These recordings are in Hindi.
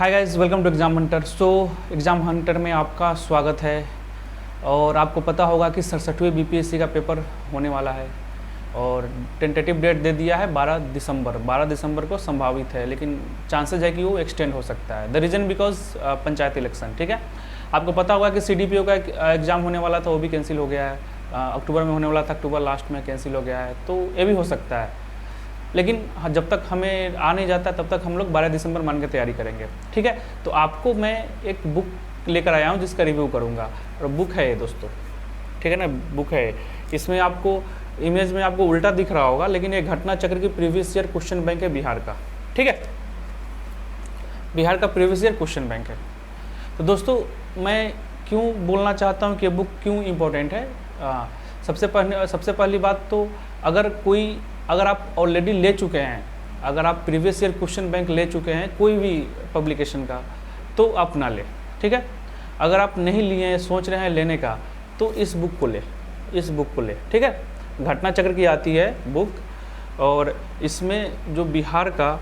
Hi guys, welcome to Exam Hunter. Exam Hunter में आपका स्वागत है। और आपको पता होगा कि 67वें बीपीएससी का पेपर होने वाला है और टेंटेटिव डेट दे दिया है 12 दिसंबर को संभावित है, लेकिन चांसेस है कि वो एक्सटेंड हो सकता है। The reason because panchayat election. ठीक है, आपको पता होगा कि सीडीपीओ का एग्ज़ाम होने वाला था, वो भी कैंसिल हो गया है। अक्टूबर में होने वाला था, अक्टूबर लास्ट में कैंसिल हो गया है, तो ये भी हो सकता है। लेकिन जब तक हमें आ नहीं जाता तब तक हम लोग 12 दिसंबर मान के तैयारी करेंगे। ठीक है, तो आपको मैं एक बुक लेकर आया हूँ जिसका रिव्यू करूँगा, और बुक है ये दोस्तों। ठीक है ना, बुक है। इसमें आपको इमेज में आपको उल्टा दिख रहा होगा, लेकिन ये घटना चक्र की प्रीवियस ईयर क्वेश्चन बैंक है बिहार का। ठीक है, बिहार का प्रीवियस ईयर क्वेश्चन बैंक है। तो दोस्तों, मैं क्यों बोलना चाहता हूँ कि ये बुक क्यों इम्पोर्टेंट है। सबसे पहली बात तो अगर आप ऑलरेडी ले चुके हैं, अगर आप प्रीवियस ईयर क्वेश्चन बैंक ले चुके हैं कोई भी पब्लिकेशन का, तो आप ना लें। ठीक है, अगर आप नहीं लिए हैं, सोच रहे हैं लेने का, तो इस बुक को ले। ठीक है, घटना चक्र की आती है बुक, और इसमें जो बिहार का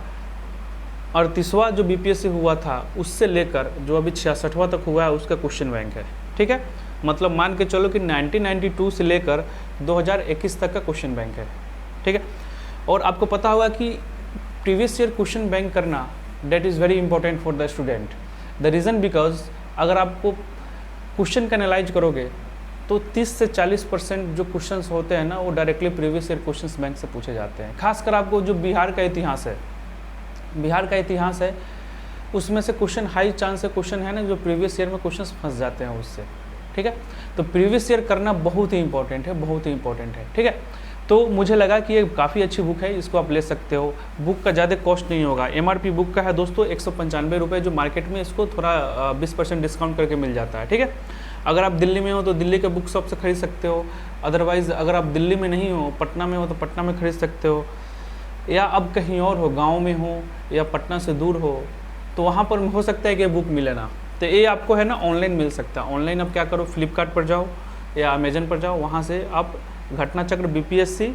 38वां जो बीपीएससी हुआ था उससे लेकर जो अभी 66वां तक हुआ है उसका क्वेश्चन बैंक है। ठीक है, मतलब मान के चलो कि 1992 से लेकर 2021 तक का क्वेश्चन बैंक है। ठीक है, और आपको पता होगा कि प्रीवियस ईयर क्वेश्चन बैंक करना that is very important for the student. The reason because अगर आपको क्वेश्चन का एनालाइज करोगे तो 30 से 40% जो क्वेश्चंस होते हैं ना, वो directly previous year questions bank से पूछे जाते हैं। खासकर आपको जो बिहार का इतिहास है उसमें से क्वेश्चन हाई चांस से क्वेश्चन है ना, जो प्रीवियस ईयर में क्वेश्चंस फंस जाते हैं उससे। ठीक है, तो प्रीवियस ईयर करना बहुत ही इंपॉर्टेंट है। ठीक है, तो मुझे लगा कि ये काफ़ी अच्छी बुक है, इसको आप ले सकते हो। बुक का ज़्यादा कॉस्ट नहीं होगा। एमआरपी बुक का है दोस्तों 195 रुपये, जो मार्केट में इसको थोड़ा 20% डिस्काउंट करके मिल जाता है। ठीक है, अगर आप दिल्ली में हो तो दिल्ली के बुक शॉप से खरीद सकते हो। अदरवाइज़ अगर आप दिल्ली में नहीं हो, पटना में हो, तो पटना में खरीद सकते हो, या अब कहीं और हो, गाँव में हो या पटना से दूर हो, तो वहाँ पर हो सकता है कि बुक मिले ना। तो ये आपको है ना ऑनलाइन मिल सकता है। ऑनलाइन आप क्या करो, फ्लिपकार्ट पर जाओ या अमेजन पर जाओ, वहाँ से आप घटना चक्र बीपीएससी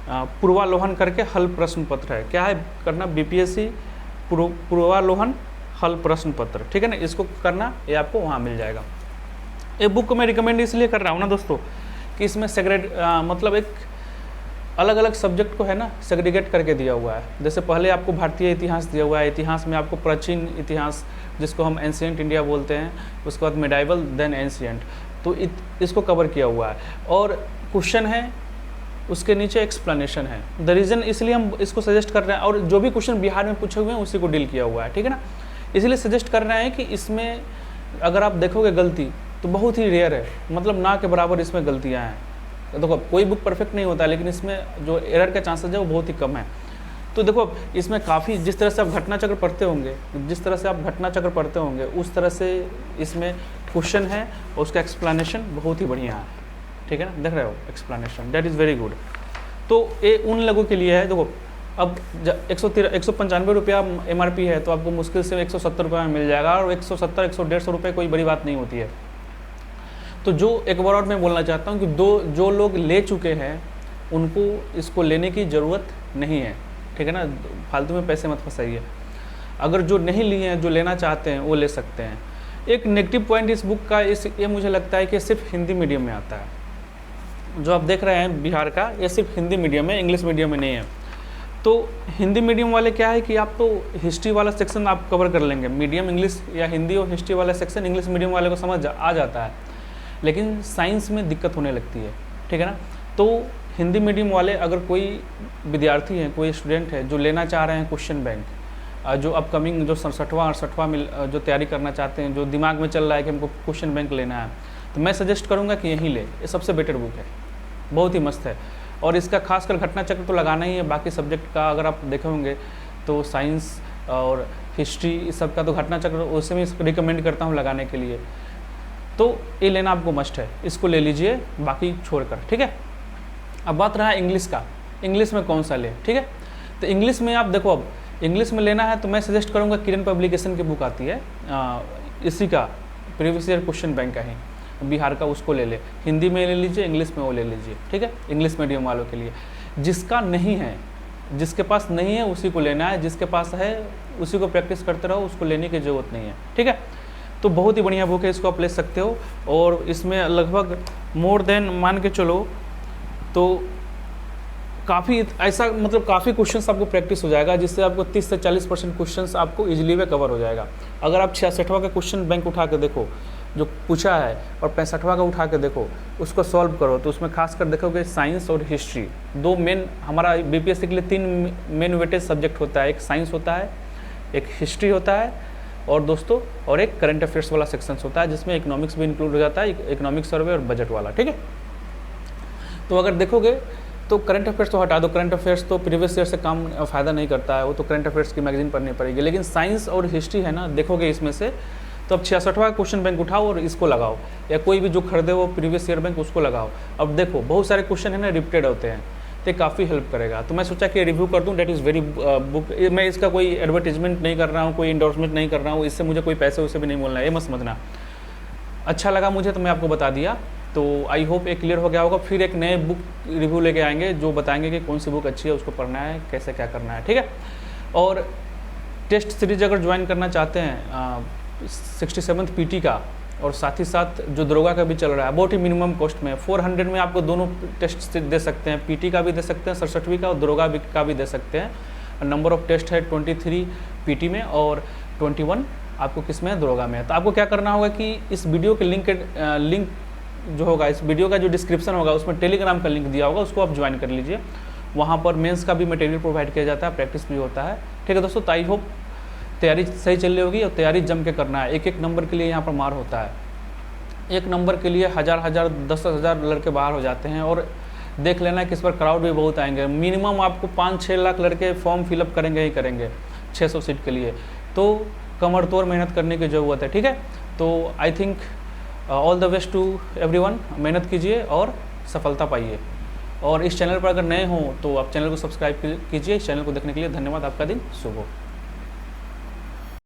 पूर्वालोहन करके हल प्रश्न पत्र है। क्या है करना, बीपीएससी पूर्वालोहन हल प्रश्न पत्र। ठीक है ना, इसको करना, ये आपको वहाँ मिल जाएगा। ये बुक को मैं रिकमेंड इसलिए कर रहा हूँ ना दोस्तों कि इसमें मतलब एक अलग अलग सब्जेक्ट को है ना सेग्रीगेट करके दिया हुआ है। जैसे पहले आपको भारतीय इतिहास दिया हुआ है, इतिहास में आपको प्राचीन इतिहास जिसको हम एंशिएंट इंडिया बोलते हैं, उसके बाद मिडाइवल देन एंशिएंट, तो इसको कवर किया हुआ है। और क्वेश्चन है, उसके नीचे एक्सप्लेनेशन है। द रीज़न इसलिए हम इसको सजेस्ट कर रहे हैं, और जो भी क्वेश्चन बिहार में पूछे हुए हैं उसी को डील किया हुआ है। ठीक है ना, इसलिए सजेस्ट कर रहे हैं कि इसमें अगर आप देखोगे गलती तो बहुत ही रेयर है, मतलब ना के बराबर इसमें गलतियाँ हैं। देखो, कोई बुक परफेक्ट नहीं होता, लेकिन इसमें जो एरर का चांसेस है वो बहुत ही कम है। तो देखो, इसमें काफ़ी जिस तरह से आप घटना चक्र पढ़ते होंगे उस तरह से इसमें क्वेश्चन है, और उसका एक्सप्लेनेशन बहुत ही बढ़िया है। ठीक है ना, देख रहे हो explanation, that is very good. तो ये उन लोगों के लिए है। देखो, अब 195 रुपया एमआरपी है, तो आपको मुश्किल से 170 रुपये में मिल जाएगा, और 170-150 रुपये कोई बड़ी बात नहीं होती है। तो जो एक बार और मैं बोलना चाहता हूँ कि जो लोग ले चुके हैं उनको इसको लेने की ज़रूरत नहीं है। ठीक है ना, फालतू में पैसे मत फंसाइए। अगर जो नहीं लिए हैं, जो लेना चाहते हैं, वो ले सकते हैं। एक नेगेटिव पॉइंट इस बुक का ये मुझे लगता है कि सिर्फ हिंदी मीडियम में आता है। जो आप देख रहे हैं बिहार का, ये सिर्फ हिंदी मीडियम में, इंग्लिश मीडियम में नहीं है। तो हिंदी मीडियम वाले क्या है कि आप तो हिस्ट्री वाला सेक्शन आप कवर कर लेंगे, मीडियम इंग्लिश या हिंदी और हिस्ट्री वाला सेक्शन इंग्लिश मीडियम वाले को समझ आ जाता है, लेकिन साइंस में दिक्कत होने लगती है। ठीक है ना, तो हिंदी मीडियम वाले अगर कोई विद्यार्थी हैं, कोई स्टूडेंट है जो लेना चाह रहे हैं क्वेश्चन बैंक, जो अपकमिंग जो 67वां में जो तैयारी करना चाहते हैं, जो दिमाग में चल रहा है कि हमको क्वेश्चन बैंक लेना है, तो मैं सजेस्ट करूँगा कि यहीं ले। ये सबसे बेटर बुक है, बहुत ही मस्त है। और इसका खासकर घटना चक्र तो लगाना ही है। बाकी सब्जेक्ट का अगर आप देखेंगे तो साइंस और हिस्ट्री इस सब का तो घटना चक्र उसे मैं रिकमेंड करता हूँ लगाने के लिए। तो ये लेना आपको मस्ट है, इसको ले लीजिए, बाकी छोड़कर। ठीक है, अब बात रहा इंग्लिश का, इंग्लिश में कौन सा ले। ठीक है, तो इंग्लिश में आप देखो, अब इंग्लिश में लेना है तो मैं सजेस्ट करूँगा किरण पब्लिकेशन की बुक आती है, इसी का प्रीवियस ईयर क्वेश्चन बैंक का ही बिहार का, उसको ले ले। हिंदी में ले लीजिए, इंग्लिश में वो ले लीजिए। ठीक है, इंग्लिश मीडियम वालों के लिए। जिसका नहीं है जिसके पास नहीं है उसी को लेना है, जिसके पास है उसी को प्रैक्टिस करते रहो, उसको लेने की ज़रूरत नहीं है। ठीक है, तो बहुत ही बढ़िया बुक है, इसको आप ले सकते हो। और इसमें लगभग मोर देन मान के चलो तो काफ़ी ऐसा मतलब काफ़ी क्वेश्चंस आपको प्रैक्टिस हो जाएगा, जिससे आपको 30 से 40% क्वेश्चंस आपको इजीली वे कवर हो जाएगा। अगर आप 66वां का क्वेश्चन बैंक उठा के देखो जो पूछा है, और 65वां का उठा के देखो, उसको सॉल्व करो, तो उसमें खासकर देखोगे साइंस और हिस्ट्री, दो मेन हमारा बीपीएससी के लिए 3 मेन वेटेज सब्जेक्ट होता है। एक साइंस होता है, एक हिस्ट्री होता है, और दोस्तों और एक करंट अफेयर्स वाला सेक्शंस होता है, जिसमें इकोनॉमिक्स भी इंक्लूड हो जाता है, इकोनॉमिक सर्वे और बजट वाला। ठीक है, तो अगर देखोगे तो करंट अफेयर्स तो हटा दो, करंट अफेयर्स तो प्रीवियस ईयर से काम फ़ायदा नहीं करता है, वो तो करंट अफेयर्स की मैगजीन पढ़नी पड़ेगी। लेकिन साइंस और हिस्ट्री है ना, देखोगे इसमें से तो अब 66वां क्वेश्चन बैंक उठाओ और इसको लगाओ, या कोई भी जो खरीदे वो प्रीवियस ईयर बैंक उसको लगाओ। अब देखो बहुत सारे क्वेश्चन है ना रिपीटेड होते हैं, तो काफ़ी हेल्प करेगा। तो मैं सोचा कि रिव्यू कर दूं, डेट इज़ वेरी बुक। मैं इसका कोई एडवर्टीजमेंट नहीं कर रहा हूँ, कोई इंडोर्समेंट नहीं कर रहा हूँ, इससे मुझे कोई पैसे वैसे भी नहीं बोलना है, ये मत समझना। अच्छा लगा मुझे तो मैं आपको बता दिया। तो आई होप ये क्लियर हो गया होगा। फिर एक नए बुक रिव्यू लेके आएंगे जो बताएंगे कि कौन सी बुक अच्छी है, उसको पढ़ना है, कैसे क्या करना है। ठीक है, और टेस्ट सीरीज अगर ज्वाइन करना चाहते हैं 67th पीटी का, और साथ ही साथ जो दरोगा का भी चल रहा है, बहुत ही मिनिमम कॉस्ट में 400 में आपको दोनों टेस्ट दे सकते हैं, पीटी का भी दे सकते हैं 67वीं का, और दरोगा का भी दे सकते हैं। नंबर ऑफ टेस्ट है 23 पीटी में और 21 आपको किस में है, दरोगा में है। तो आपको क्या करना होगा कि इस वीडियो के लिंक जो होगा, इस वीडियो का जो डिस्क्रिप्शन होगा उसमें टेलीग्राम का लिंक दिया होगा, उसको आप ज्वाइन कर लीजिए। वहाँ पर मेंस का भी मटेरियल प्रोवाइड किया जाता है, प्रैक्टिस भी होता है। ठीक है दोस्तों, तो आई होप तैयारी सही चल रही होगी, और तैयारी जम के करना है। एक नंबर के लिए यहाँ पर मार होता है, एक नंबर के लिए हज़ार 10,000 लड़के बाहर हो जाते हैं। और देख लेना कि इस पर क्राउड भी बहुत आएंगे, मिनिमम आपको 5-6 लाख लड़के फॉर्म फिलअप करेंगे ही करेंगे 600 सीट के लिए। तो कमर तोड़ मेहनत करने की ज़रूरत है। ठीक है, तो I think all the best to everyone. मेहनत कीजिए और सफलता पाइए। और इस चैनल पर अगर नए हों तो आप चैनल को सब्सक्राइब कीजिए। इस चैनल को देखने के लिए धन्यवाद। आपका दिन शुभ हो।